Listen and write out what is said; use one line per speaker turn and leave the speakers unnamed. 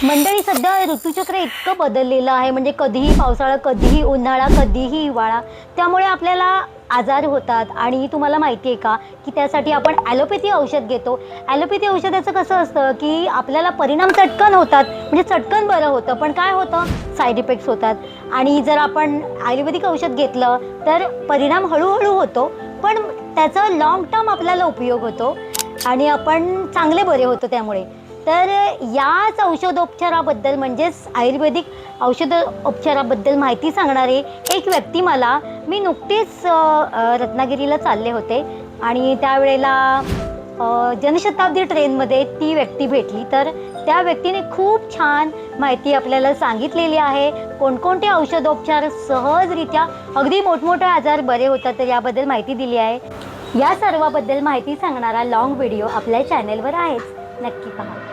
मंडळी, सध्या ऋतुचक्र इतकं बदललेलं आहे, म्हणजे कधीही पावसाळा, कधीही उन्हाळा, कधीही हिवाळा. त्यामुळे आपल्याला आजार होतात. आणि तुम्हाला माहिती आहे का की त्यासाठी आपण ॲलोपॅथी औषध घेतो. ॲलोपॅथी औषधाचं कसं असतं की आपल्याला परिणाम चटकन होतात, म्हणजे चटकन बरं होतं, पण काय होतं, साईड इफेक्ट्स होतात. आणि जर आपण आयुर्वेदिक औषध घेतलं तर परिणाम हळूहळू होतो, पण त्याचा लाँग टर्म आपल्याला उपयोग होतो आणि आपण चांगले बरे होतो त्यामुळे. तर याच औषधोपचाराबद्दल, म्हणजेच आयुर्वेदिक औषधोपचाराबद्दल माहिती सांगणारे एक व्यक्ती मी नुकतीच रत्नागिरीला चालले होते आणि त्यावेळेला जनशताब्दी ट्रेनमध्ये ती व्यक्ती भेटली. तर त्या व्यक्तीने खूप छान माहिती आपल्याला सांगितलेली आहे. कोणकोणते औषधोपचार सहजरित्या अगदी मोठमोठे आजार बरे होतात, तर याबद्दल माहिती दिली आहे. या सर्वाबद्दल माहिती सांगणारा लॉंग व्हिडिओ आपल्या चॅनेलवर आहेच, नक्की पहा.